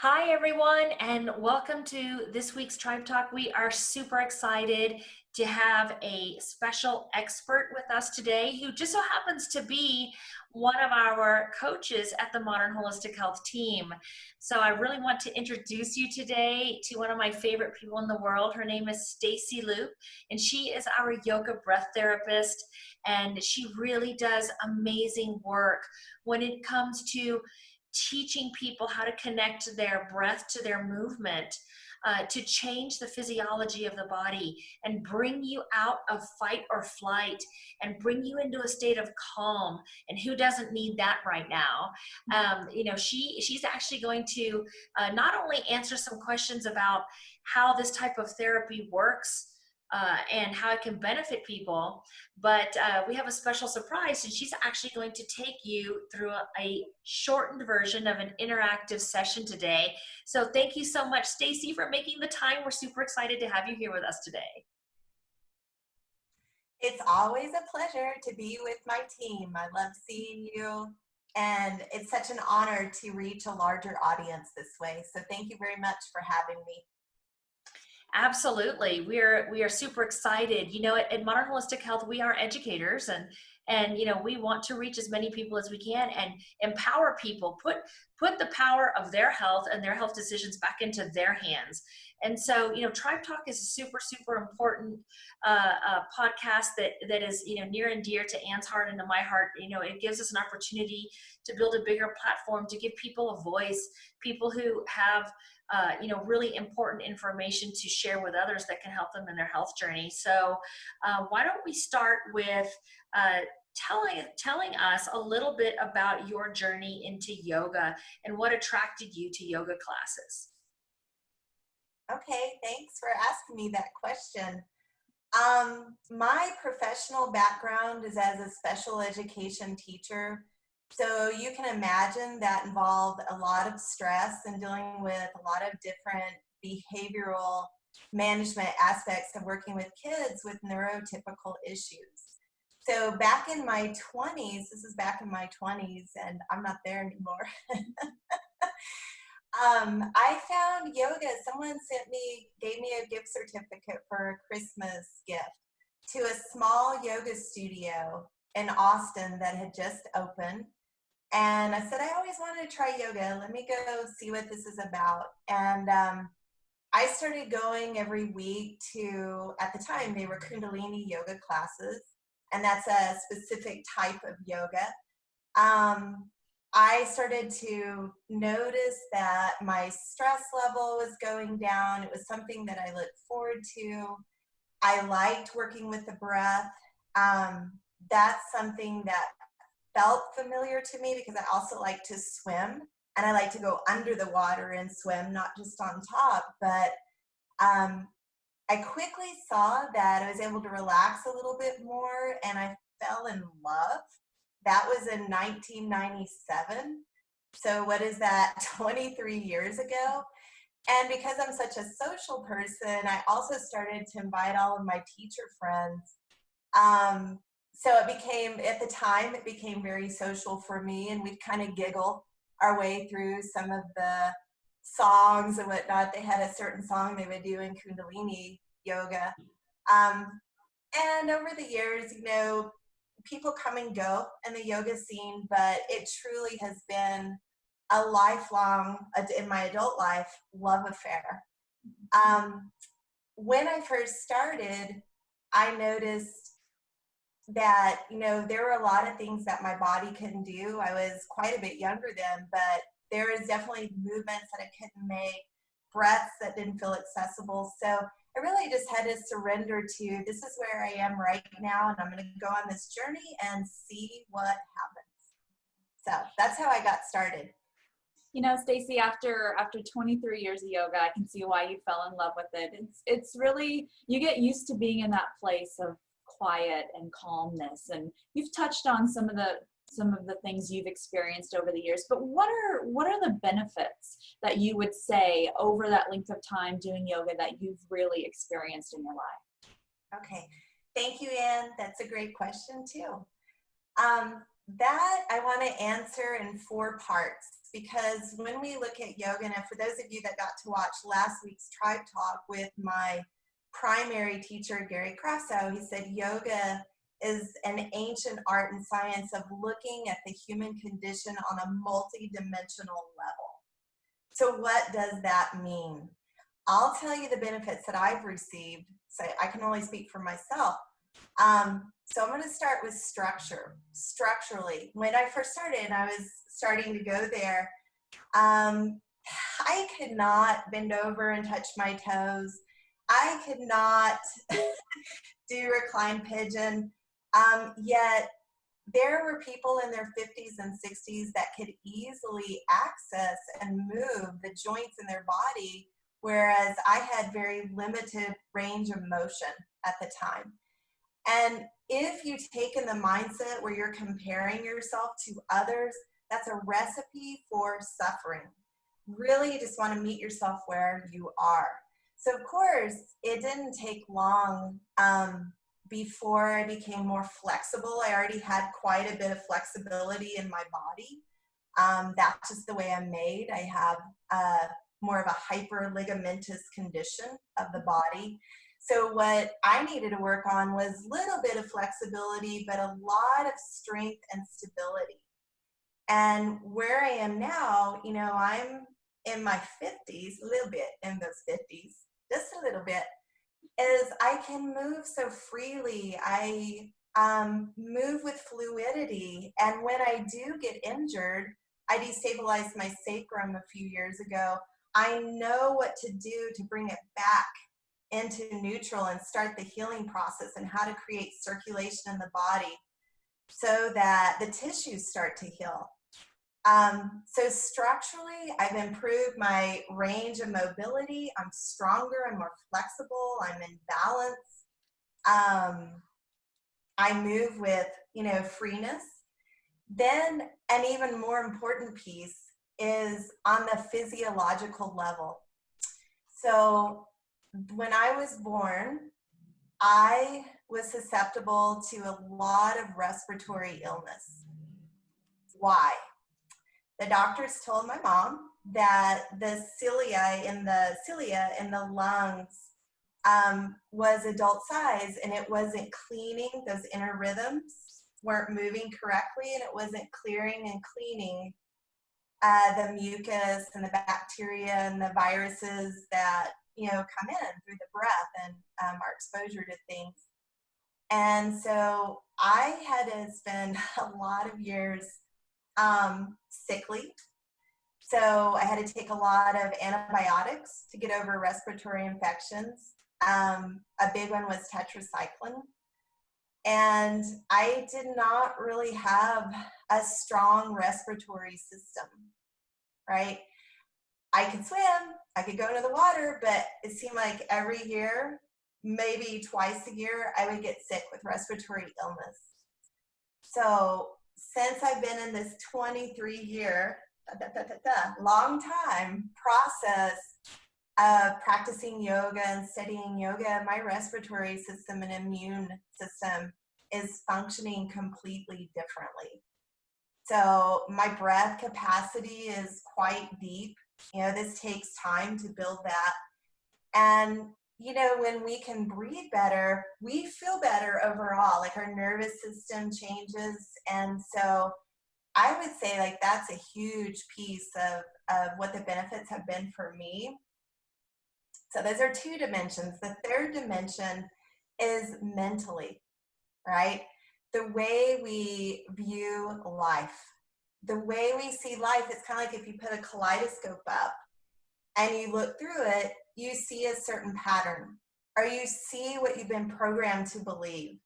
Hi, everyone, and welcome to this week's Tribe Talk. We are super excited to have a special expert with us today who just so happens to be one of our coaches at the Modern Holistic Health team. So I really want to introduce you today to one of my favorite people in the world. Her name is Stacey Loop, and she is our yoga breath therapist, and she really does amazing work when it comes to teaching people how to connect their breath to their movement, to change the physiology of the body and bring you out of fight or flight and bring you into a state of calm. And who doesn't need that right now? She's actually going to not only answer some questions about how this type of therapy works, and how it can benefit people, but we have a special surprise, and she's actually going to take you through a shortened version of an interactive session today. So thank you so much, Stacey, for making the time. We're super excited to have you here with us today. It's always a pleasure to be with my team. I love seeing you, and it's such an honor to reach a larger audience this way. So thank you very much for having me. Absolutely. We are super excited. At Modern Holistic Health, we are educators, and we want to reach as many people as we can and empower people, put the power of their health and their health decisions back into their hands. And so, Tribe Talk is a super, super important podcast that is, near and dear to Anne's heart and to my heart. It gives us an opportunity to build a bigger platform, to give people a voice, people who have really important information to share with others that can help them in their health journey. So why don't we start with telling us a little bit about your journey into yoga and what attracted you to yoga classes? Okay, thanks for asking me that question. My professional background is as a special education teacher. So you can imagine that involved a lot of stress and dealing with a lot of different behavioral management aspects of working with kids with neurotypical issues. So back in my 20s, this is back in my 20s, and I'm not there anymore. I found yoga. Someone gave me a gift certificate for a Christmas gift to a small yoga studio in Austin that had just opened. And I said, I always wanted to try yoga. Let me go see what this is about. And I started going every week to, at the time, they were Kundalini yoga classes. And that's a specific type of yoga. I started to notice that my stress level was going down. It was something that I looked forward to. I liked working with the breath. That's something that felt familiar to me because I also like to swim, and I like to go under the water and swim, not just on top. But I quickly saw that I was able to relax a little bit more, and I fell in love. That was in 1997. So what is that, 23 years ago? And because I'm such a social person, I also started to invite all of my teacher friends. So it became, at the time, it became very social for me, and we'd kind of giggle our way through some of the songs and whatnot. They had a certain song they would do in Kundalini yoga. And over the years, people come and go in the yoga scene, but it truly has been a lifelong, in my adult life, love affair. When I first started, I noticed that, there were a lot of things that my body couldn't do. I was quite a bit younger then, but there was definitely movements that I couldn't make, breaths that didn't feel accessible. So I really just had to surrender to, this is where I am right now, and I'm going to go on this journey and see what happens. So that's how I got started. Stacey, after 23 years of yoga, I can see why you fell in love with it. It's really, you get used to being in that place of quiet and calmness, and you've touched on some of the things you've experienced over the years, but what are the benefits that you would say over that length of time doing yoga that you've really experienced in your life? Okay, thank you, Anne. That's a great question too. That I want to answer in 4 parts, because when we look at yoga, and for those of you that got to watch last week's Tribe Talk with my primary teacher, Gary Crasso, he said yoga is an ancient art and science of looking at the human condition on a multi-dimensional level. So what does that mean? I'll tell you the benefits that I've received. So I can only speak for myself. So I'm going to start with structurally. When I first started, I was starting to go there. I could not bend over and touch my toes. I could not do recline pigeon. Yet there were people in their 50s and 60s that could easily access and move the joints in their body, whereas I had very limited range of motion at the time. And if you've taken the mindset where you're comparing yourself to others, that's a recipe for suffering. Really, you just want to meet yourself where you are. So, of course, it didn't take long before I became more flexible. I already had quite a bit of flexibility in my body. That's just the way I'm made. I have more of a hyperligamentous condition of the body. So what I needed to work on was a little bit of flexibility, but a lot of strength and stability. And where I am now, you know, I'm in my 50s, a little bit in those 50s, just a little bit, is I can move so freely. I move with fluidity. And when I do get injured, I destabilized my sacrum a few years ago. I know what to do to bring it back into neutral and start the healing process, and how to create circulation in the body so that the tissues start to heal. So structurally, I've improved my range of mobility. I'm stronger, I'm more flexible, I'm in balance. I move with, you know, freeness. Then an even more important piece is on the physiological level. So when I was born, I was susceptible to a lot of respiratory illness. Why? The doctors told my mom that the cilia in the lungs was adult size, and it wasn't cleaning. Those inner rhythms weren't moving correctly, and it wasn't clearing and cleaning the mucus and the bacteria and the viruses that, you know, come in through the breath and our exposure to things. And so I had to spend a lot of years sickly. So I had to take a lot of antibiotics to get over respiratory infections. A big one was tetracycline. And I did not really have a strong respiratory system, right? I could swim, I could go into the water, but it seemed like every year, maybe twice a year, I would get sick with respiratory illness. So since I've been in this 23-year, long time process of practicing yoga and studying yoga, my respiratory system and immune system is functioning completely differently. So my breath capacity is quite deep. You know, this takes time to build that. And, you know, when we can breathe better, we feel better overall, like our nervous system changes. And so I would say like that's a huge piece of what the benefits have been for me. So those are two dimensions. The third dimension is mentally, right? The way we view life. The way we see life is kind of like if you put a kaleidoscope up and you look through it, you see a certain pattern, or you see what you've been programmed to believe.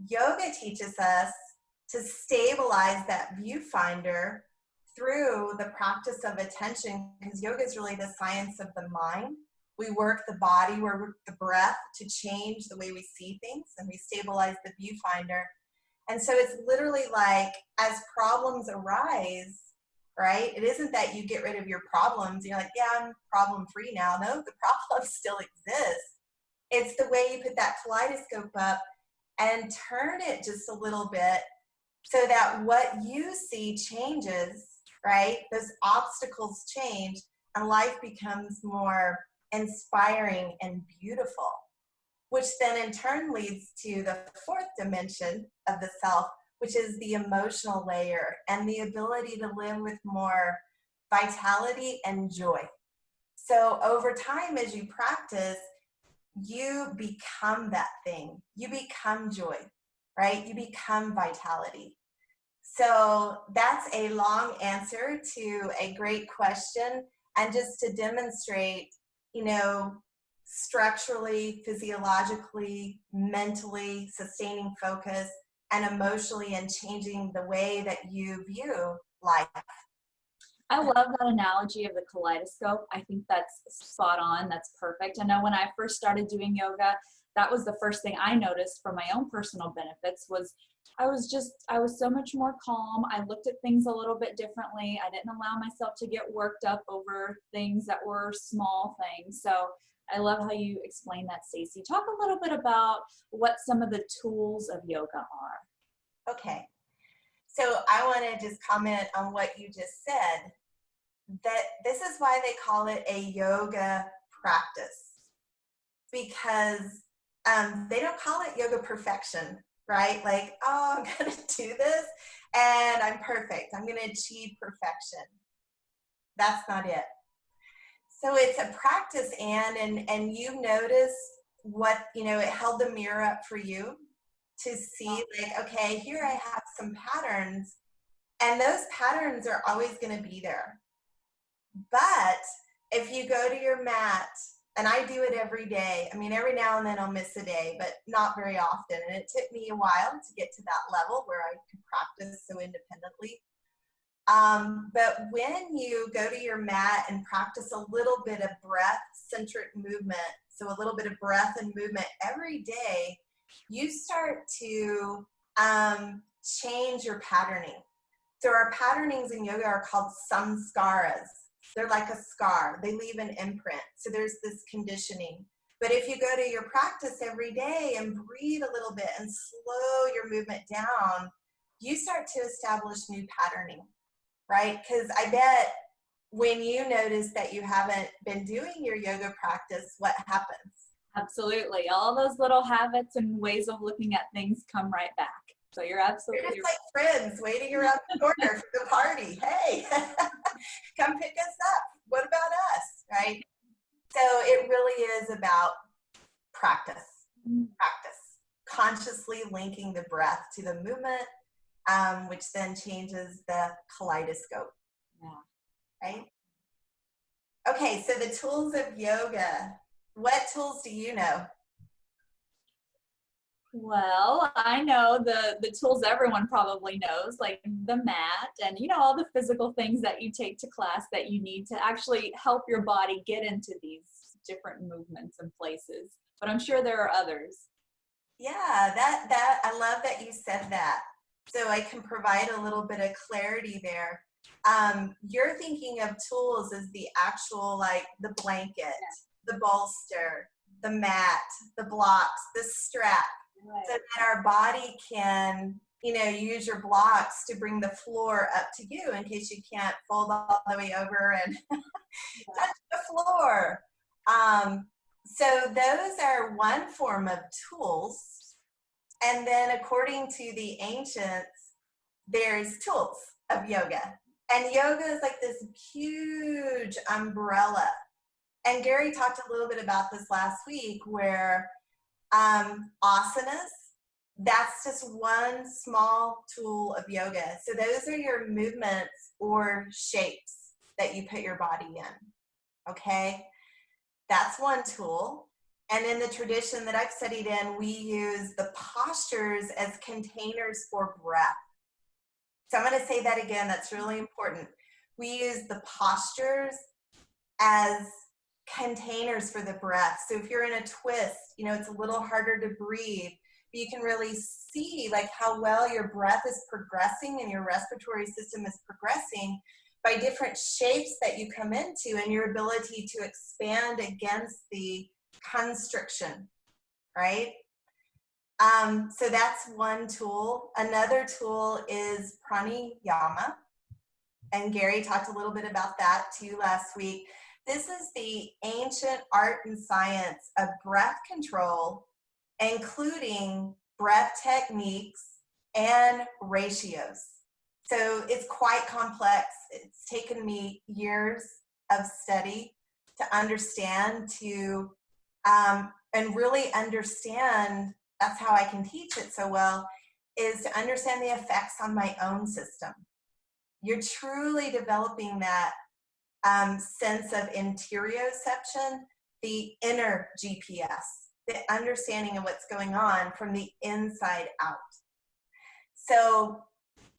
Yoga teaches us to stabilize that viewfinder through the practice of attention, because yoga is really the science of the mind. We work the body, we work the breath to change the way we see things, and we stabilize the viewfinder. And so it's literally like as problems arise, right? It isn't that you get rid of your problems. You're like, yeah, I'm problem free now. No, the problems still exist. It's the way you put that kaleidoscope up and turn it just a little bit so that what you see changes, right? Those obstacles change and life becomes more inspiring and beautiful, which then in turn leads to the fourth dimension of the self, which is the emotional layer and the ability to live with more vitality and joy. So over time, as you practice, you become that thing. You become joy, right? You become vitality. So that's a long answer to a great question. And just to demonstrate, structurally, physiologically, mentally, sustaining focus, and emotionally, and changing the way that you view life. I love that analogy of the kaleidoscope. I think that's spot on. That's perfect. I know when I first started doing yoga, that was the first thing I noticed for my own personal benefits was I was so much more calm. I looked at things a little bit differently. I didn't allow myself to get worked up over things that were small things. So I love how you explain that, Stacey. Talk a little bit about what some of the tools of yoga are. Okay. So I want to just comment on what you just said, that this is why they call it a yoga practice, because they don't call it yoga perfection, right? Like, oh, I'm going to do this and I'm perfect. I'm going to achieve perfection. That's not it. So it's a practice, Anne, and you notice what, it held the mirror up for you to see, like, okay, here I have some patterns, and those patterns are always going to be there. But if you go to your mat, and I do it every day, I mean, every now and then I'll miss a day, but not very often. And it took me a while to get to that level where I could practice so independently. But when you go to your mat and practice a little bit of breath-centric movement, so a little bit of breath and movement every day, you start to change your patterning. So our patternings in yoga are called samskaras. They're like a scar. They leave an imprint. So there's this conditioning. But if you go to your practice every day and breathe a little bit and slow your movement down, you start to establish new patterning, right? Because I bet when you notice that you haven't been doing your yoga practice, what happens? Absolutely. All those little habits and ways of looking at things come right back. So you're absolutely We're just like friends waiting around the corner for the party. Hey, come pick us up. What about us, right? So it really is about practice, consciously linking the breath to the movement, which then changes the kaleidoscope. Yeah. Right? Okay, so the tools of yoga. What tools do you know? Well, I know the tools everyone probably knows, like the mat and, all the physical things that you take to class that you need to actually help your body get into these different movements and places. But I'm sure there are others. Yeah, that I love that you said that. So I can provide a little bit of clarity there. You're thinking of tools as the actual, like the blanket, the bolster, the mat, the blocks, the strap. Right. So that our body can, use your blocks to bring the floor up to you in case you can't fold all the way over and touch the floor. So those are one form of tools. And then according to the ancients, there's tools of yoga. And yoga is like this huge umbrella. And Gary talked a little bit about this last week where asanas, that's just one small tool of yoga. So those are your movements or shapes that you put your body in, okay? That's one tool. And in the tradition that I've studied in, we use the postures as containers for breath. So I'm going to say that again, that's really important. We use the postures as containers for the breath. So if you're in a twist, it's a little harder to breathe, but you can really see like how well your breath is progressing and your respiratory system is progressing by different shapes that you come into and your ability to expand against the constriction, right? So that's one tool. Another tool is pranayama. and Gary talked a little bit about that too last week. This is the ancient art and science of breath control, including breath techniques and ratios. So it's quite complex. It's taken me years of study to understand, and really understand, that's how I can teach it so well, is to understand the effects on my own system. You're truly developing that sense of interoception, the inner GPS, the understanding of what's going on from the inside out. So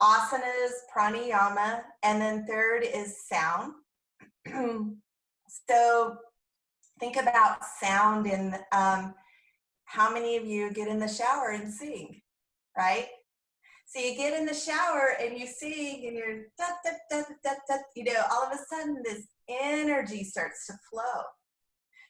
asanas, pranayama, and then third is sound. So think about sound in how many of you get in the shower and sing, right? So you get in the shower and you sing and you're da, da, da, da, da, you know, all of a sudden this energy starts to flow.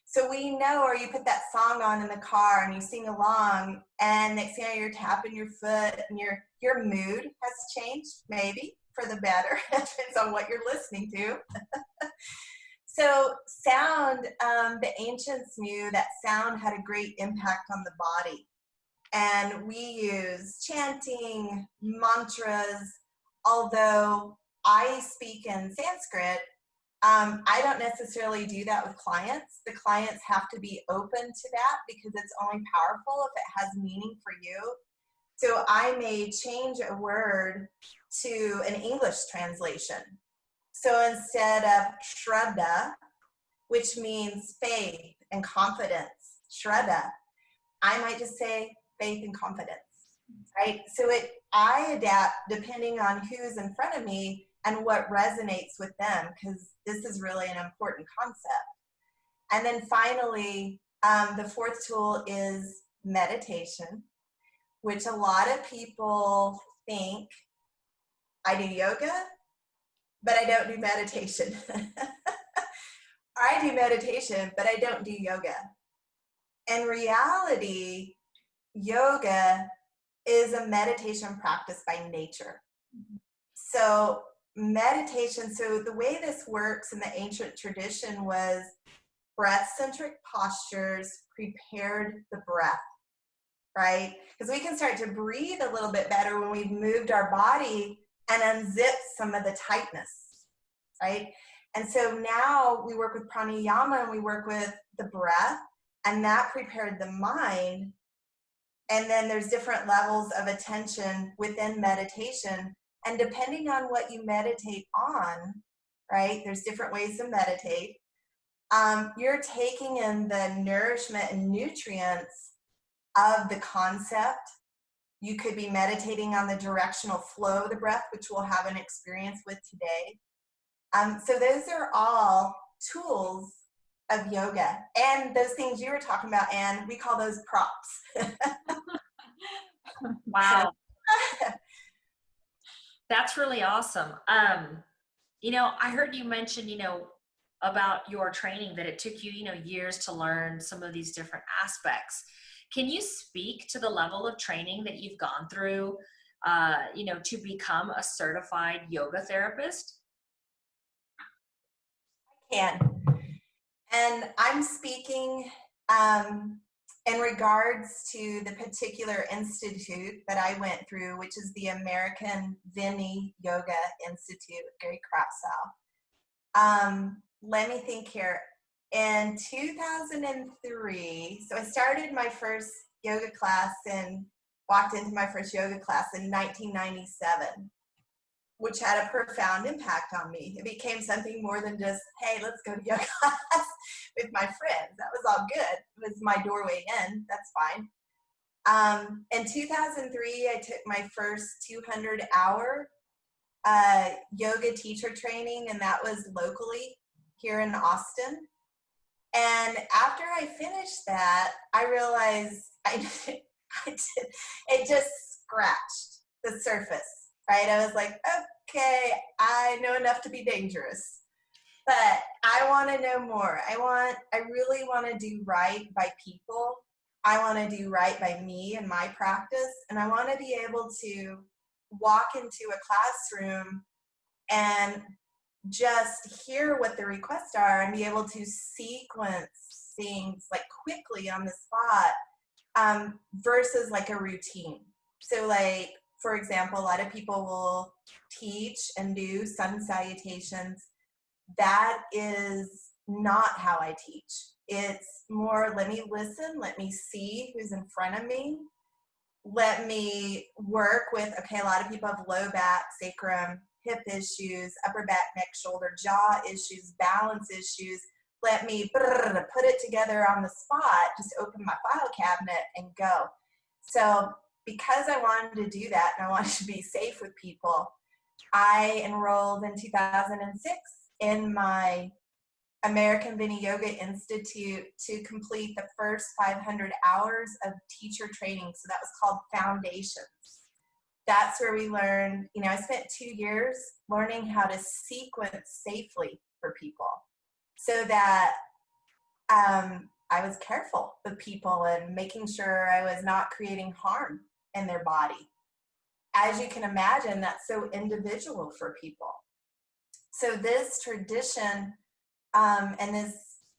So we know, or you put that song on in the car and you sing along, and next thing you know, you're tapping your foot and your mood has changed, maybe for the better. Depends on what you're listening to. So sound, the ancients knew that sound had a great impact on the body. And we use chanting, mantras, although I speak in Sanskrit, I don't necessarily do that with clients. The clients have to be open to that because it's only powerful if it has meaning for you. So I may change a word to an English translation. So instead of Shraddha, which means faith and confidence, Shraddha, I might just say faith and confidence, right? So I adapt depending on who's in front of me and what resonates with them, because this is really an important concept. And then finally, the fourth tool is meditation, which a lot of people think I do yoga, but I don't do meditation. I do meditation, but I don't do yoga. In reality, yoga is a meditation practice by nature. So meditation, so the way this works in the ancient tradition was breath-centric postures prepared the breath, right? Because we can start to breathe a little bit better when we've moved our body and unzipped some of the tightness, right? And so now we work with pranayama and we work with the breath, and that prepared the mind. And then there's different levels of attention within meditation. And depending on what you meditate on, right, there's different ways to meditate. You're taking in the nourishment and nutrients of the concept. You could be meditating on the directional flow of the breath, which we'll have an experience with today. So those are all tools of yoga. And those things you were talking about, Anne, we call those props. Wow. That's really awesome. You know, I heard you mention, you know, about your training, that it took you, you know, years to learn some of these different aspects. Can you speak to the level of training that you've gone through, you know, to become a certified yoga therapist? I can. And I'm speaking in regards to the particular institute that I went through, which is the American Vini Yoga Institute, Gary Kratzow. Let me think here. In 2003, so I started my first yoga class and walked into my first yoga class in 1997, which had a profound impact on me. It became something more than just, hey, let's go to yoga class with my friends. That was all good. It was my doorway in. That's fine. In 2003, I took my first 200-hour yoga teacher training, and that was locally here in Austin. And after I finished that, I realized it just scratched the surface, right? I was like, okay, I know enough to be dangerous, but I want to know more. I really want to do right by people. I want to do right by me and my practice. And I want to be able to walk into a classroom and just hear what the requests are and be able to sequence things like quickly on the spot, versus like a routine. So like, for example, a lot of people will teach and do sun salutations. That is not how I teach. It's more, let me listen, let me see who's in front of me. Let me work with, okay, a lot of people have low back, sacrum, hip issues, upper back, neck, shoulder, jaw issues, balance issues. Let me put it together on the spot, just open my file cabinet and go. So because I wanted to do that and I wanted to be safe with people, I enrolled in 2006 in my American Vinny Yoga Institute to complete the first 500 hours of teacher training. So that was called Foundations. That's where we learned, I spent 2 years learning how to sequence safely for people so that I was careful with people and making sure I was not creating harm in their body. As you can imagine, that's so individual for people. So this tradition and this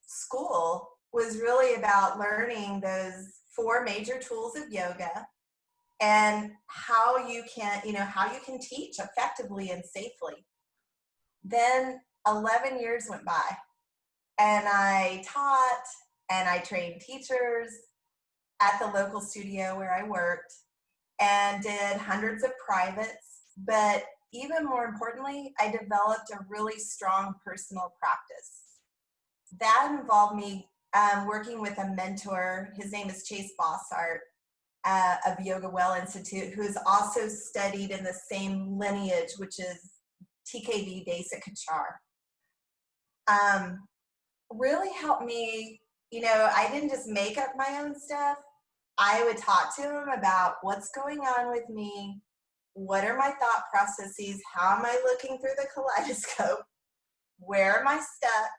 school was really about learning those 4 major tools of yoga and how you can teach effectively and safely. Then 11 years went by and I taught and I trained teachers at the local studio where I worked and did hundreds of privates. But even more importantly, I developed a really strong personal practice. That involved me working with a mentor. His name is Chase Bossart of Yoga Well Institute, who has also studied in the same lineage, which is TKV Desa Kachar. Really helped me, I didn't just make up my own stuff. I would talk to him about what's going on with me, what are my thought processes, how am I looking through the kaleidoscope, where am I stuck,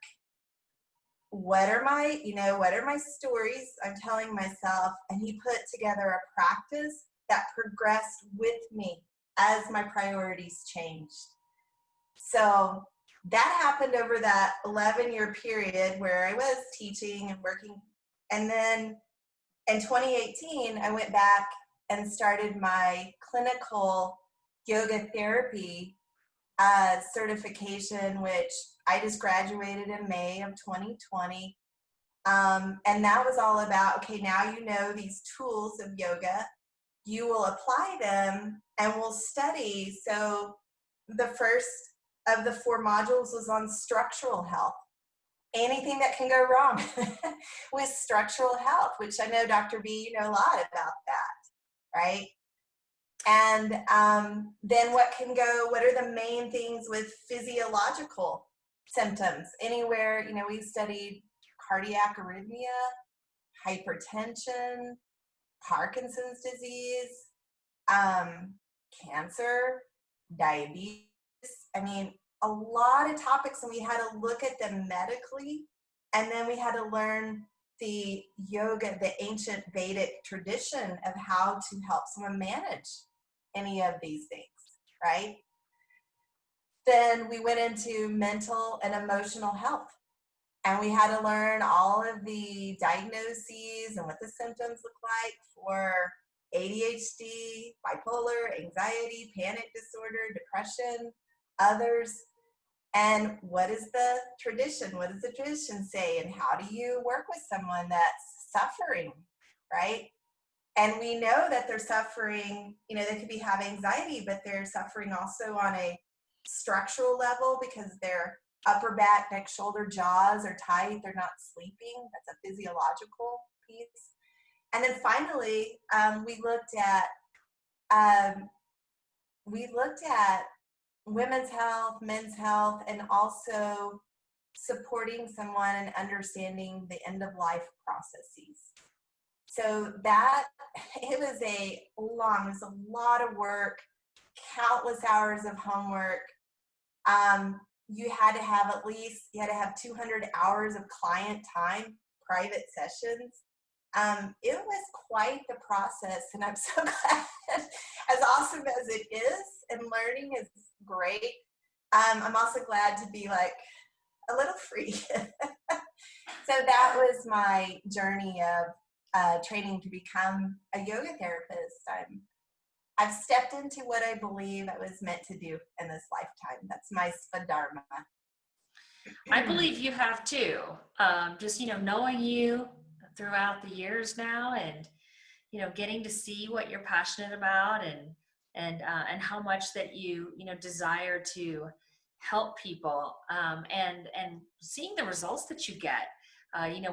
what are my stories I'm telling myself, and he put together a practice that progressed with me as my priorities changed. So that happened over that 11-year period where I was teaching and working. And then in 2018, I went back and started my clinical yoga therapy certification, which I just graduated in May of 2020. And that was all about, okay, now you know these tools of yoga, you will apply them and we'll study. So the first of the 4 modules was on structural health. Anything that can go wrong with structural health, which I know, Dr. B, you know a lot about that, right? And then what are the main things with physiological symptoms? Anywhere, we studied cardiac arrhythmia, hypertension, Parkinson's disease, cancer, diabetes. I mean, a lot of topics, and we had to look at them medically, and then we had to learn the yoga, the ancient Vedic tradition of how to help someone manage any of these things, right? Then we went into mental and emotional health, and we had to learn all of the diagnoses and what the symptoms look like for ADHD, bipolar, anxiety, panic disorder, depression, others. And what is the tradition? What does the tradition say? And how do you work with someone that's suffering, right? And we know that they're suffering, they could have anxiety, but they're suffering also on a structural level because their upper back, neck, shoulder, jaws are tight. They're not sleeping. That's a physiological piece. And then finally, we looked at women's health, men's health, and also supporting someone and understanding the end of life processes. So it was a lot of work, countless hours of homework. You had to have 200 hours of client time, private sessions. It was quite the process, and I'm so glad, as awesome as it is, and learning is great, I'm also glad to be like a little free. So that was my journey of training to become a yoga therapist. I've stepped into what I believe I was meant to do in this lifetime. That's my Svadharma. I believe you have too. Just, knowing you throughout the years now, and, getting to see what you're passionate about, and how much that you, desire to help people, and seeing the results that you get,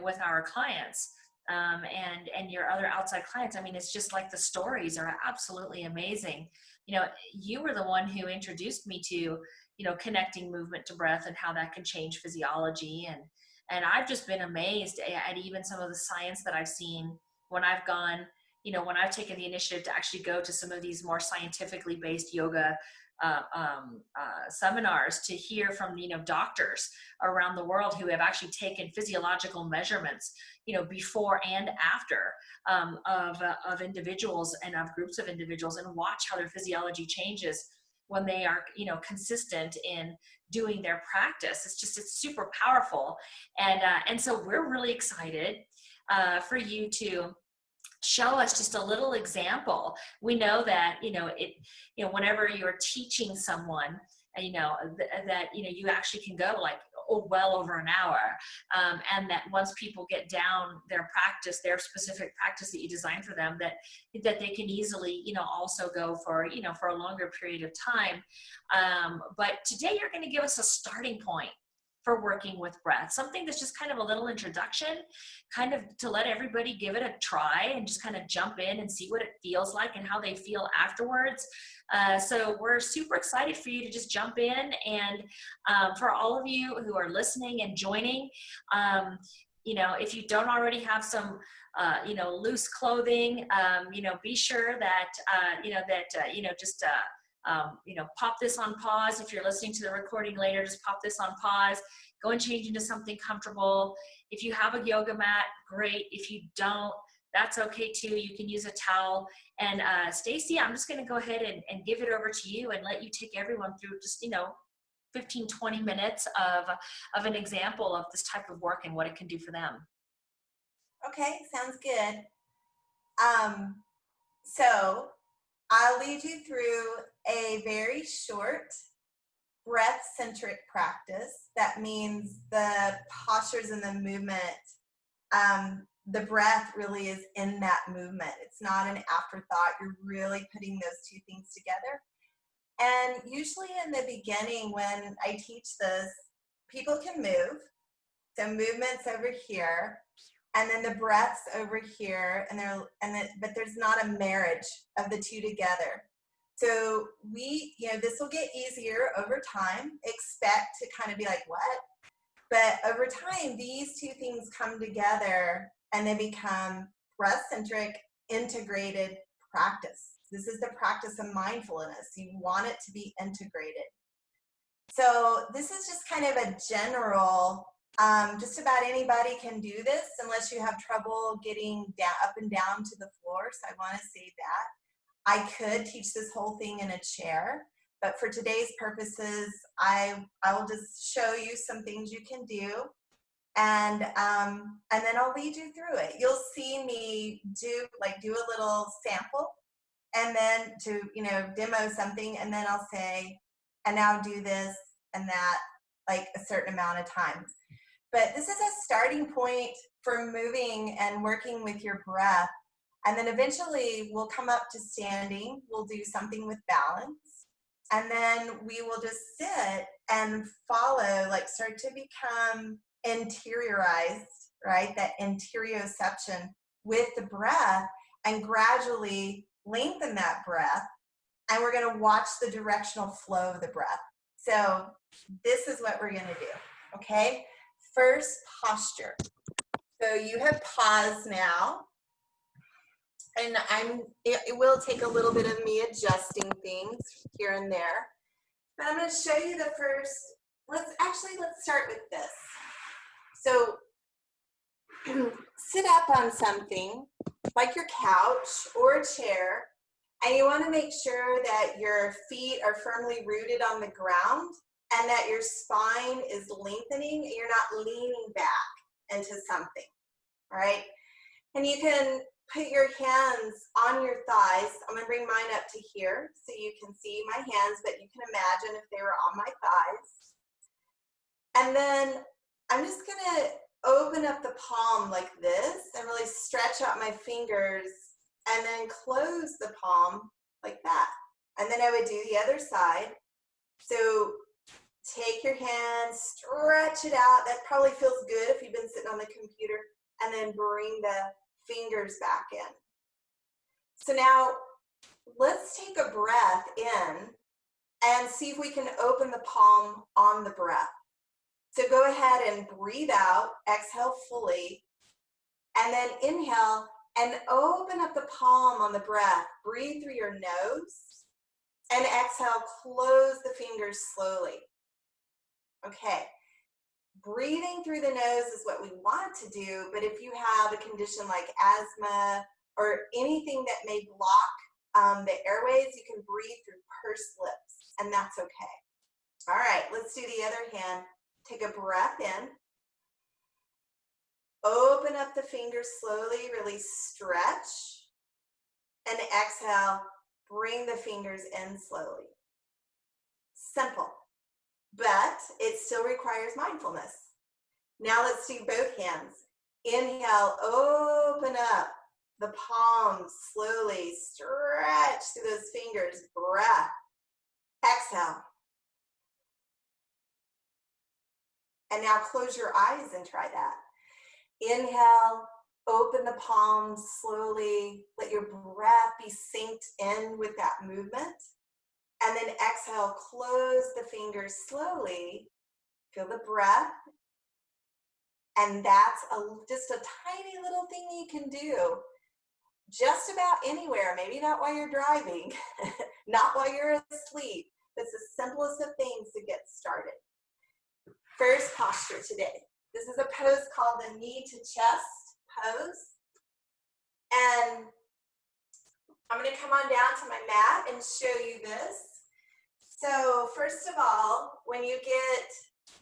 with our clients, and your other outside clients. I mean, it's just like the stories are absolutely amazing. You were the one who introduced me to, connecting movement to breath and how that can change physiology. And I've just been amazed at even some of the science that I've seen when I've gone, when I've taken the initiative to actually go to some of these more scientifically based yoga seminars, to hear from, doctors around the world who have actually taken physiological measurements, before and after, of individuals and of groups of individuals, and watch how their physiology changes when they are, consistent in doing their practice. It's super powerful. And so we're really excited for you to show us just a little example. We know that, whenever you're teaching someone, that, you actually can go like, well over an hour. And that once people get down their practice, their specific practice that you designed for them, that they can easily, also go for, for a longer period of time. But today you're going to give us a starting point for working with breath, something that's just kind of a little introduction, kind of to let everybody give it a try and just kind of jump in and see what it feels like and how they feel afterwards. So we're super excited for you to just jump in. And for all of you who are listening and joining, if you don't already have some, loose clothing, be sure that, pop this on pause. If you're listening to the recording later, just pop this on pause, go and change into something comfortable. If you have a yoga mat, great. If you don't, that's okay too. You can use a towel. And Stacey, I'm just going to go ahead and give it over to you and let you take everyone through just, 15, 20 minutes of an example of this type of work and what it can do for them. Okay, sounds good. So I'll lead you through a very short breath-centric practice. That means the postures and the movement, the breath really is in that movement. It's not an afterthought. You're really putting those two things together. And usually in the beginning when I teach this, people can move. So movement's over here, and then the breath's over here, but there's not a marriage of the two together. So this will get easier over time. Expect to kind of be like, what? But over time, these two things come together and they become breath-centric, integrated practice. This is the practice of mindfulness. You want it to be integrated. So this is just kind of a general, just about anybody can do this unless you have trouble getting up and down to the floor. So I want to say that. I could teach this whole thing in a chair, but for today's purposes, I will just show you some things you can do, and then I'll lead you through it. You'll see me do a little sample, and then to demo something, and then I'll say, and now do this and that, like a certain amount of times. But this is a starting point for moving and working with your breath. And then eventually we'll come up to standing. We'll do something with balance. And then we will just sit and follow, start to become interiorized, right? That interoception with the breath, and gradually lengthen that breath. And we're going to watch the directional flow of the breath. So this is what we're going to do, okay? First, posture. So you have paused now. And it will take a little bit of me adjusting things here and there. But I'm going to show you the first, let's start with this. So sit up on something like your couch or a chair, and you want to make sure that your feet are firmly rooted on the ground and that your spine is lengthening and you're not leaning back into something, all right? And you can put your hands on your thighs. I'm gonna bring mine up to here so you can see my hands, but you can imagine if they were on my thighs. And then I'm just gonna open up the palm like this and really stretch out my fingers and then close the palm like that. And then I would do the other side. So take your hand, stretch it out. That probably feels good if you've been sitting on the computer. And then bring the fingers back in. So now let's take a breath in and see if we can open the palm on the breath. So go ahead and breathe out, exhale fully, and then inhale and open up the palm on the breath. Breathe through your nose and exhale, close the fingers slowly. Okay. Breathing through the nose is what we want to do, but if you have a condition like asthma or anything that may block the airways, you can breathe through pursed lips, and that's okay. All right, let's do the other hand. Take a breath in. Open up the fingers slowly, really stretch, and exhale, bring the fingers in slowly. Simple. But it still requires mindfulness. Now let's do both hands. Inhale, open up the palms slowly, stretch through those fingers, breath. Exhale. And now close your eyes and try that. Inhale, open the palms slowly, let your breath be synced in with that movement. And then exhale, close the fingers slowly, feel the breath. And that's just a tiny little thing you can do just about anywhere, maybe not while you're driving, not while you're asleep. It's the simplest of things to get started. First posture today. This is a pose called the knee to chest pose. And I'm gonna come on down to my mat and show you this. So first of all, when you get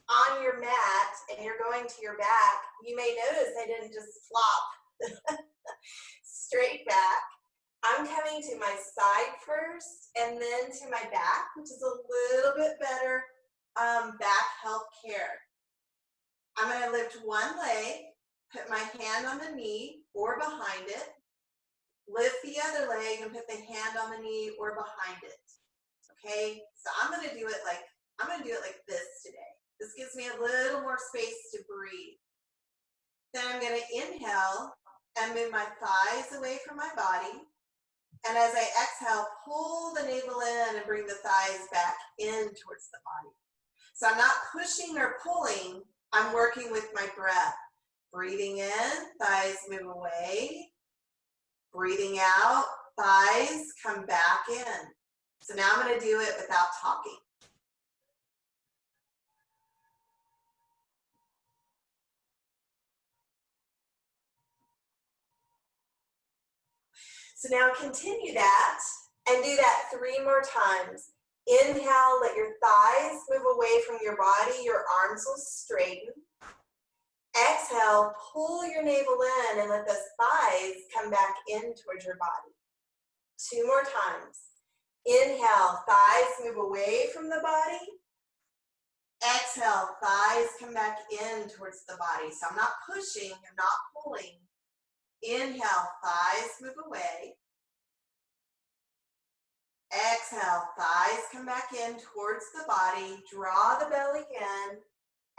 on your mat and you're going to your back, you may notice I didn't just flop straight back. I'm coming to my side first and then to my back, which is a little bit better back health care. I'm gonna lift one leg, put my hand on the knee or behind it, lift the other leg and put the hand on the knee or behind it. Okay, so I'm gonna do it like this today. This gives me a little more space to breathe. Then I'm gonna inhale and move my thighs away from my body. And as I exhale, pull the navel in and bring the thighs back in towards the body. So I'm not pushing or pulling, I'm working with my breath. Breathing in, thighs move away. Breathing out, thighs come back in. So now I'm going to do it without talking. So now continue that and do that 3 more times. Inhale, let your thighs move away from your body, your arms will straighten. Exhale, pull your navel in and let those thighs come back in towards your body. 2 more times. Inhale, thighs move away from the body. Exhale, thighs come back in towards the body. So I'm not pushing, I'm not pulling. Inhale, thighs move away. Exhale, thighs come back in towards the body. Draw the belly in.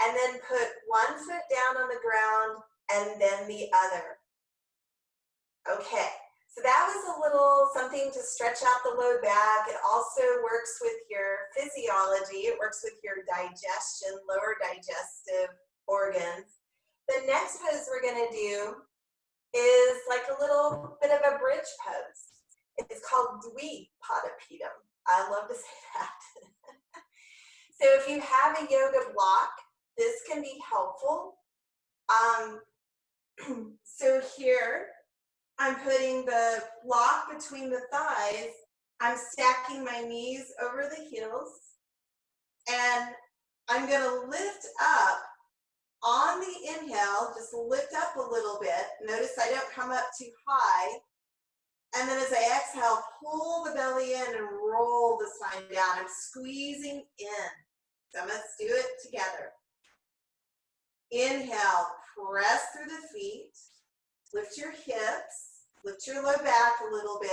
And then put one foot down on the ground and then the other. Okay, so that was a little something to stretch out the low back. It also works with your physiology. It works with your digestion, lower digestive organs. The next pose we're gonna do is like a little bit of a bridge pose. It's called Dvipadipedam. I love to say that. So if you have a yoga block, this can be helpful. So here, I'm putting the block between the thighs. I'm stacking my knees over the heels. And I'm gonna lift up on the inhale, just lift up a little bit. Notice I don't come up too high. And then as I exhale, pull the belly in and roll the spine down. I'm squeezing in. So let's do it together. Inhale, press through the feet. Lift your hips. Lift your low back a little bit.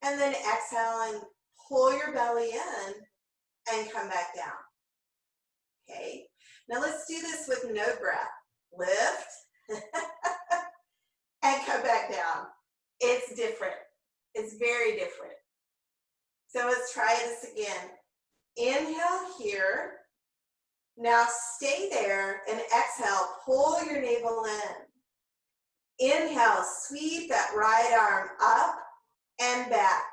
And then exhale and pull your belly in and come back down. Okay, now let's do this with no breath. Lift and come back down. It's different. It's very different. So let's try this again. Inhale here. Now stay there and exhale, pull your navel in. Inhale, sweep that right arm up and back.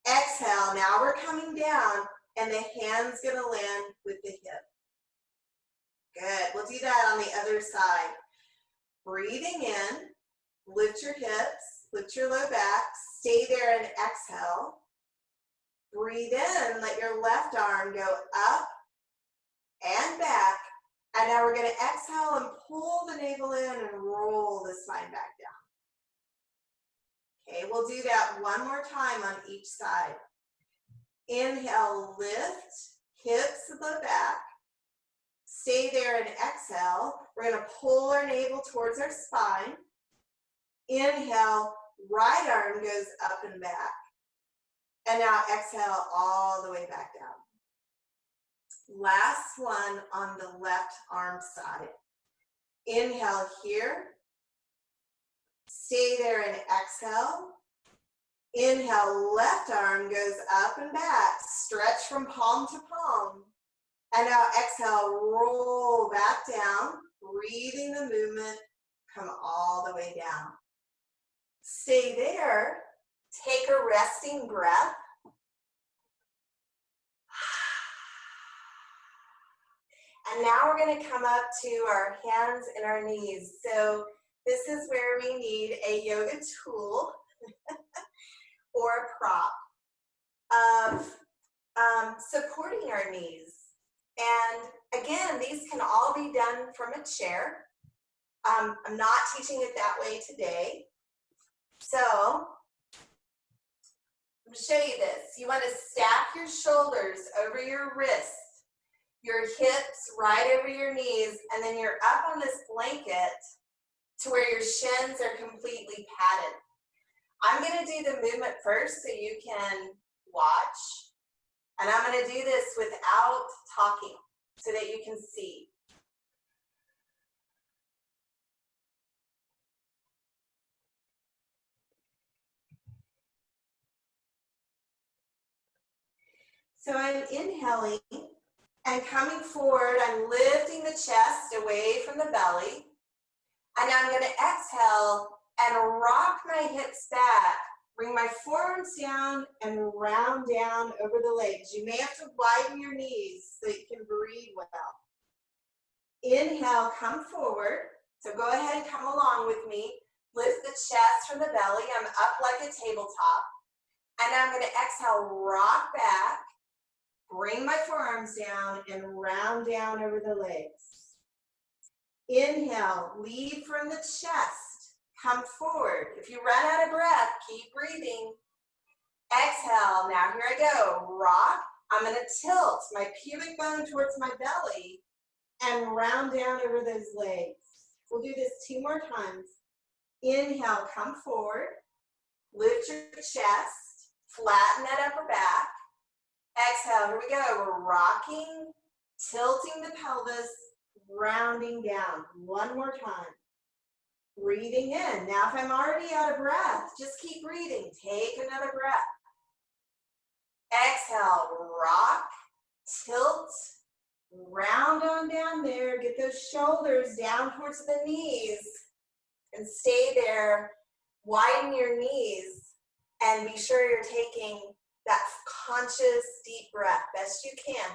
Exhale, now we're coming down and the hand's gonna land with the hip. Good, we'll do that on the other side. Breathing in, lift your hips, lift your low back, stay there and exhale. Breathe in, let your left arm go up and back. And now we're gonna exhale and pull the navel in and roll the spine back down. Okay, we'll do that one more time on each side. Inhale, lift, hips low back. Stay there and exhale. We're gonna pull our navel towards our spine. Inhale, right arm goes up and back. And now exhale all the way back down. Last one on the left arm side. Inhale here. Stay there and exhale. Inhale, left arm goes up and back. Stretch from palm to palm. And now exhale, roll back down. Breathing the movement, come all the way down. Stay there. Take a resting breath. And now we're going to come up to our hands and our knees. So this is where we need a yoga tool or a prop of supporting our knees. And again, these can all be done from a chair. I'm not teaching it that way today. So I'm going to show you this. You want to stack your shoulders over your wrists, your hips right over your knees, and then you're up on this blanket to where your shins are completely padded. I'm going to do the movement first so you can watch. And I'm going to do this without talking so that you can see. So I'm inhaling and coming forward. I'm lifting the chest away from the belly. And I'm going to exhale and rock my hips back. Bring my forearms down and round down over the legs. You may have to widen your knees so you can breathe well. Inhale, come forward. So go ahead and come along with me. Lift the chest from the belly. I'm up like a tabletop. And I'm going to exhale, rock back. Bring my forearms down and round down over the legs. Inhale, lead from the chest. Come forward. If you run out of breath, keep breathing. Exhale, now here I go. Rock. I'm going to tilt my pubic bone towards my belly and round down over those legs. We'll do this 2 more times. Inhale, come forward. Lift your chest. Flatten that upper back. Exhale, here we go. We're rocking, tilting the pelvis, rounding down. 1 more time. Breathing in. Now, if I'm already out of breath, just keep breathing. Take another breath. Exhale, rock, tilt, round on down there. Get those shoulders down towards the knees and stay there. Widen your knees and be sure you're taking that conscious deep breath best you can.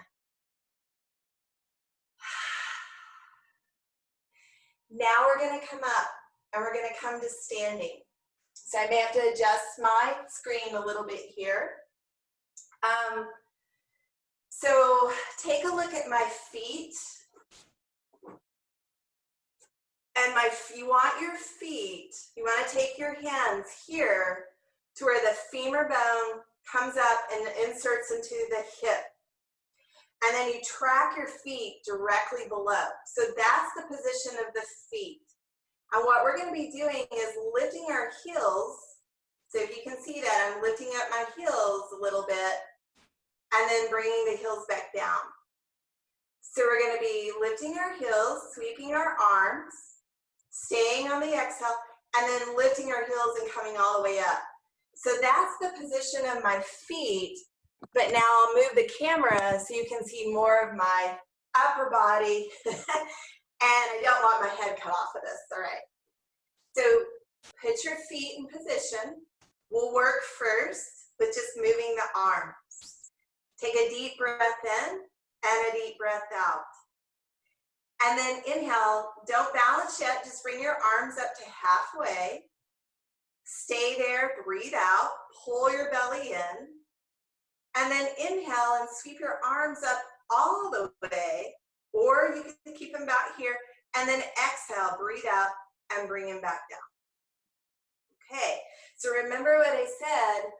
Now we're going to come up and we're going to come to standing. So I may have to adjust my screen a little bit here. So take a look at my feet. And you want your feet, you want to take your hands here to where the femur bone comes up and inserts into the hip. And then you track your feet directly below. So that's the position of the feet. And what we're going to be doing is lifting our heels. So if you can see that, I'm lifting up my heels a little bit and then bringing the heels back down. So we're going to be lifting our heels, sweeping our arms, staying on the exhale, and then lifting our heels and coming all the way up. So that's the position of my feet, but now I'll move the camera so you can see more of my upper body, and I don't want my head cut off of this, all right. So put your feet in position. We'll work first with just moving the arms. Take a deep breath in and a deep breath out. And then inhale, don't balance yet, just bring your arms up to halfway. Stay there, breathe out, pull your belly in. And then inhale and sweep your arms up all the way, or you can keep them back here. And then exhale, breathe out, and bring them back down. Okay, so remember what I said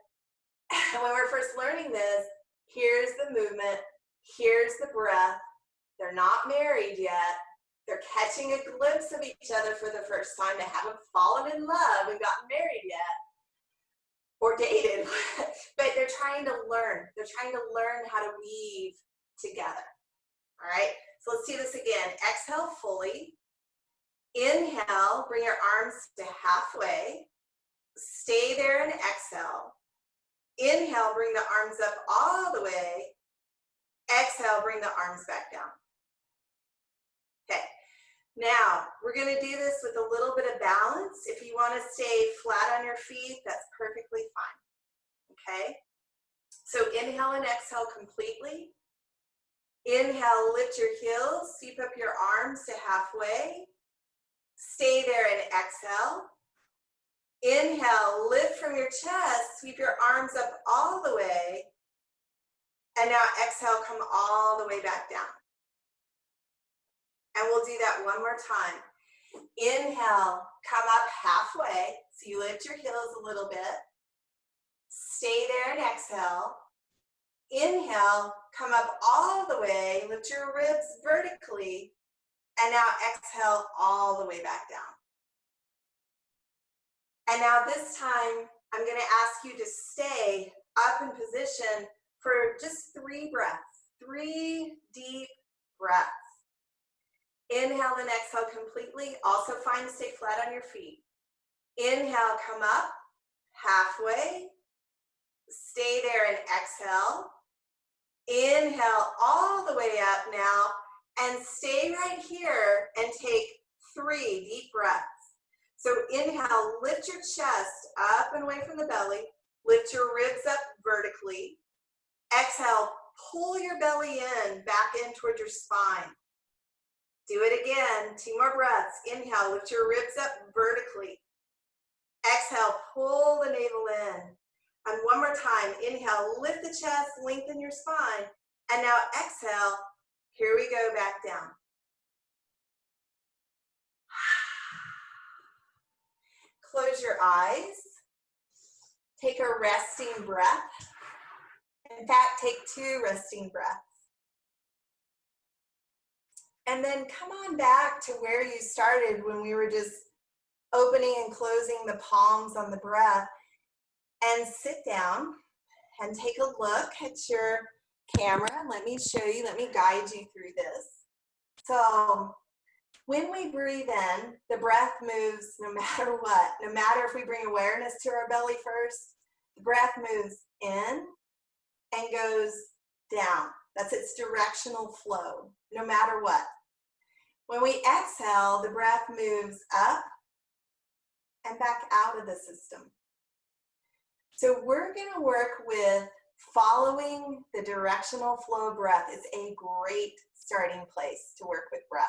when we were first learning this. Here's the movement, here's the breath. They're not married yet. They're catching a glimpse of each other for the first time. They haven't fallen in love and gotten married yet or dated, but they're trying to learn. They're trying to learn how to weave together. All right, so let's do this again. Exhale fully. Inhale, bring your arms to halfway. Stay there and exhale. Inhale, bring the arms up all the way. Exhale, bring the arms back down. Okay, now we're going to do this with a little bit of balance. If you want to stay flat on your feet, that's perfectly fine. Okay, so inhale and exhale completely. Inhale, lift your heels, sweep up your arms to halfway. Stay there and exhale. Inhale, lift from your chest, sweep your arms up all the way. And now exhale, come all the way back down. And we'll do that one more time. Inhale, come up halfway. So you lift your heels a little bit. Stay there and exhale. Inhale, come up all the way. Lift your ribs vertically. And now exhale all the way back down. And now this time, I'm going to ask you to stay up in position for just 3 breaths, 3 deep breaths. Inhale and exhale completely. Also find to stay flat on your feet. Inhale, come up halfway. Stay there and exhale. Inhale all the way up now and stay right here and take 3 deep breaths. So inhale, lift your chest up and away from the belly. Lift your ribs up vertically. Exhale, pull your belly in, back in toward your spine. Do it again, 2 more breaths. Inhale, lift your ribs up vertically. Exhale, pull the navel in. And one more time, inhale, lift the chest, lengthen your spine. And now exhale, here we go, back down. Close your eyes. Take a resting breath. In fact, take 2 resting breaths. And then come on back to where you started when we were just opening and closing the palms on the breath. And sit down and take a look at your camera. Let me show you, let me guide you through this. So when we breathe in, the breath moves no matter what. No matter if we bring awareness to our belly first, the breath moves in and goes down. That's its directional flow, no matter what. When we exhale, the breath moves up and back out of the system. So we're going to work with following the directional flow breath. It's a great starting place to work with breath.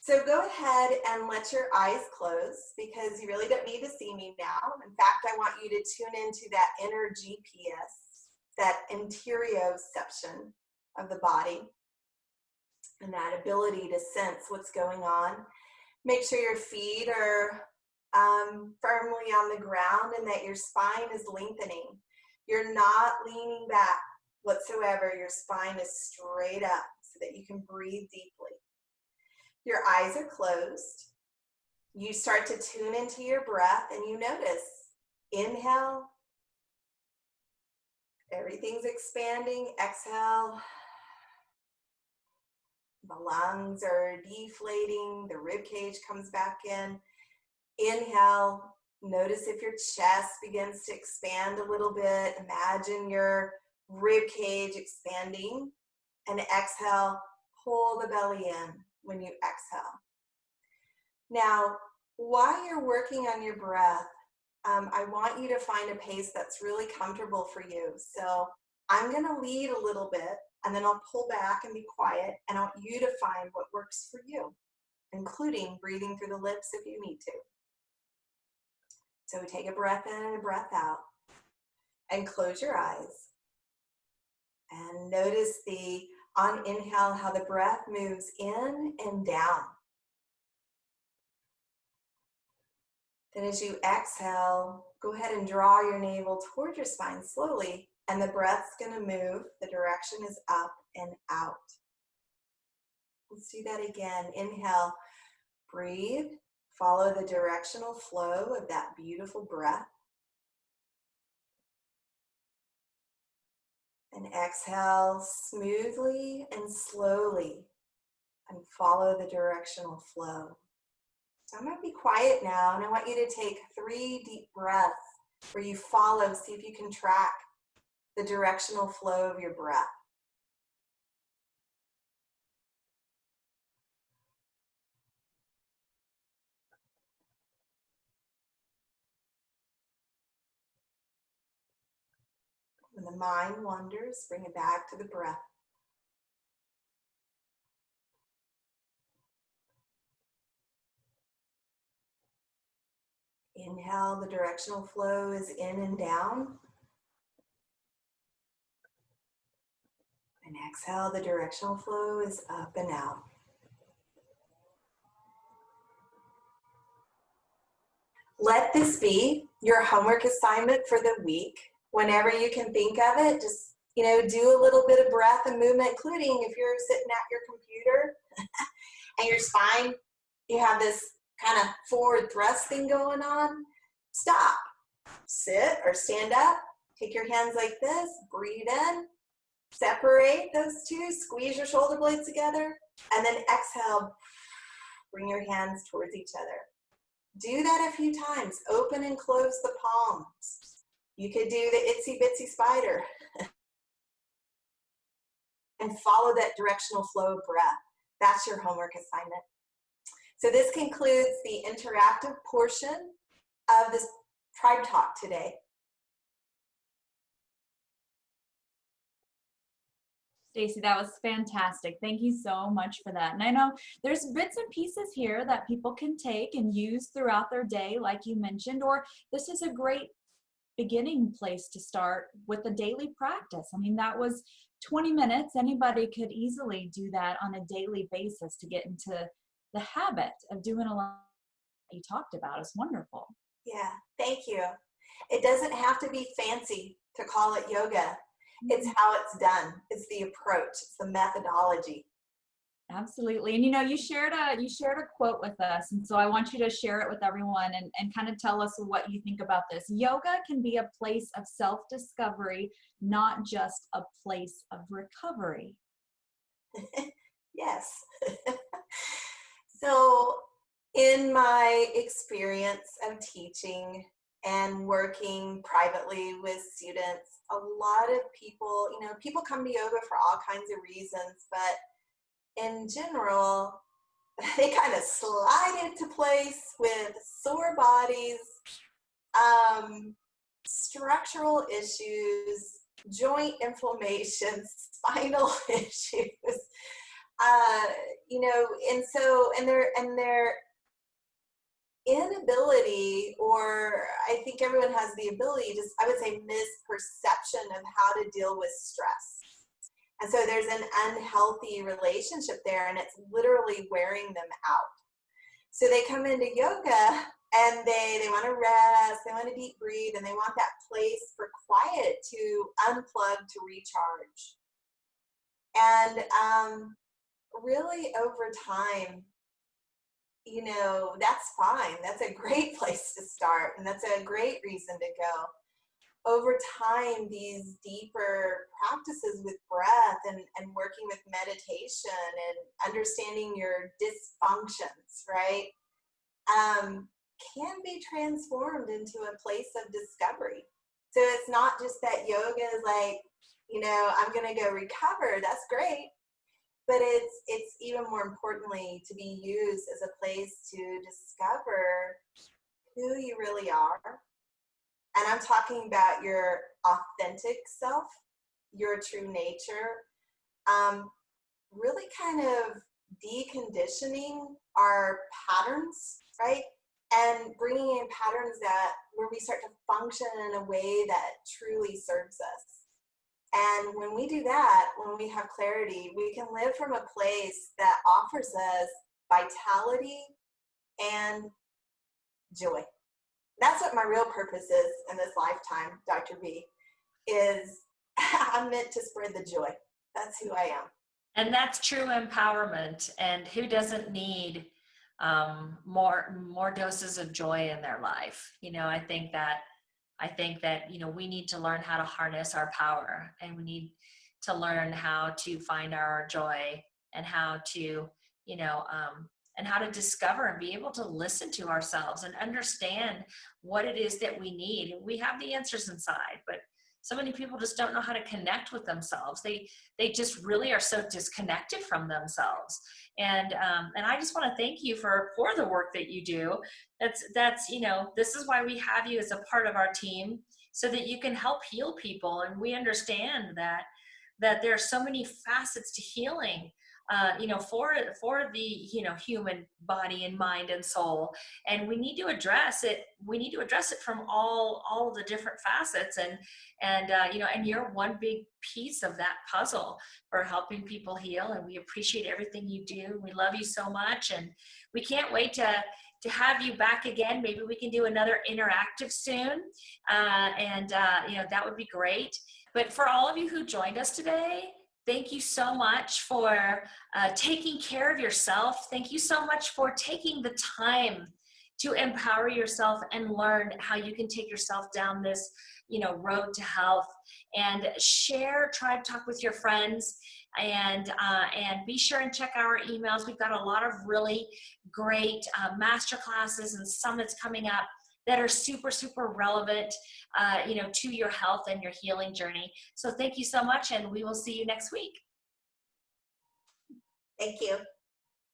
So go ahead and let your eyes close because you really don't need to see me now. In fact, I want you to tune into that inner GPS that interoception of the body and that ability to sense what's going on. Make sure your feet are firmly on the ground and that your spine is lengthening. You're not leaning back whatsoever. Your spine is straight up so that you can breathe deeply. Your eyes are closed. You start to tune into your breath and you notice, inhale, everything's expanding. Exhale, the lungs are deflating, the rib cage comes back in. Inhale, notice if your chest begins to expand a little bit. Imagine your rib cage expanding. And exhale, pull the belly in when you exhale. Now, while you're working on your breath, I want you to find a pace that's really comfortable for you. So I'm going to lead a little bit, and then I'll pull back and be quiet, and I want you to find what works for you, including breathing through the lips if you need to. So take a breath in and a breath out, and close your eyes. And notice on inhale how the breath moves in and down. Then as you exhale, go ahead and draw your navel toward your spine slowly, and the breath's going to move. The direction is up and out. Let's do that again. Inhale, breathe, follow the directional flow of that beautiful breath. And exhale smoothly and slowly, and follow the directional flow. So I'm going to be quiet now, and I want you to take 3 deep breaths where you follow, see if you can track the directional flow of your breath. When the mind wanders, bring it back to the breath. Inhale, the directional flow is in and down. And exhale, the directional flow is up and out. Let this be your homework assignment for the week. Whenever you can think of it, just, do a little bit of breath and movement, including if you're sitting at your computer and your spine, you have this kind of forward thrust thing going on. Stop, sit or stand up, take your hands like this, breathe in, separate those two, squeeze your shoulder blades together, and then exhale, bring your hands towards each other. Do that a few times. Open and close the palms. You could do the itsy bitsy spider and follow that directional flow of breath. That's your homework assignment. So this concludes the interactive portion of this Tribe Talk today. Stacey, that was fantastic. Thank you so much for that. And I know there's bits and pieces here that people can take and use throughout their day, like you mentioned, or this is a great beginning place to start with a daily practice. I mean, that was 20 minutes. Anybody could easily do that on a daily basis to get into the habit of doing a lot that you talked about. It's wonderful. Yeah, thank you. It doesn't have to be fancy to call it yoga. It's how it's done. It's the approach. It's the methodology. Absolutely. And you shared a quote with us, and so I want you to share it with everyone and kind of tell us what you think about this. Yoga can be a place of self-discovery, not just a place of recovery. Yes. So in my experience of teaching and working privately with students, a lot of people, people come to yoga for all kinds of reasons, but in general, they kind of slide into place with sore bodies, structural issues, joint inflammation, spinal issues, and they're inability, or I think everyone has the ability, just I would say misperception of how to deal with stress. And so there's an unhealthy relationship there, and it's literally wearing them out. So they come into yoga and they want to rest, they want to deep breathe, and they want that place for quiet to unplug, to recharge. And really over time, you know, that's fine. That's a great place to start, and that's a great reason to go. Over time, these deeper practices with breath and working with meditation and understanding your dysfunctions, right, can be transformed into a place of discovery. So it's not just that yoga is like, you know, I'm going to go recover. That's great. But it's even more importantly to be used as a place to discover who you really are. And I'm talking about your authentic self, your true nature, really kind of deconditioning our patterns, right? And bringing in patterns that where we start to function in a way that truly serves us. And when we do that, when we have clarity, we can live from a place that offers us vitality and joy. That's what my real purpose is in this lifetime, Dr. B, is I'm meant to spread the joy. That's who I am. And that's true empowerment. And who doesn't need more doses of joy in their life? You know, I think that, you know, we need to learn how to harness our power, and we need to learn how to find our joy, and how to, you know, and how to discover and be able to listen to ourselves and understand what it is that we need. We have the answers inside, but so many people just don't know how to connect with themselves. They just really are so disconnected from themselves. And I just want to thank you for the work that you do. That's you know, this is why we have you as a part of our team, so that you can help heal people. And we understand that there are so many facets to healing, you know, for the, you know, human body and mind and soul. And we need to address it. We need to address it from all the different facets. And you know, and you're one big piece of that puzzle for helping people heal. And we appreciate everything you do. We love you so much. And we can't wait to have you back again. Maybe we can do another interactive soon. You know, that would be great. But for all of you who joined us today, thank you so much for taking care of yourself. Thank you so much for taking the time to empower yourself and learn how you can take yourself down this, you know, road to health. And share Tribe Talk with your friends. And be sure and check our emails. We've got a lot of really great master classes and summits coming up that are super, super relevant, you know, to your health and your healing journey. So thank you so much, and we will see you next week. Thank you.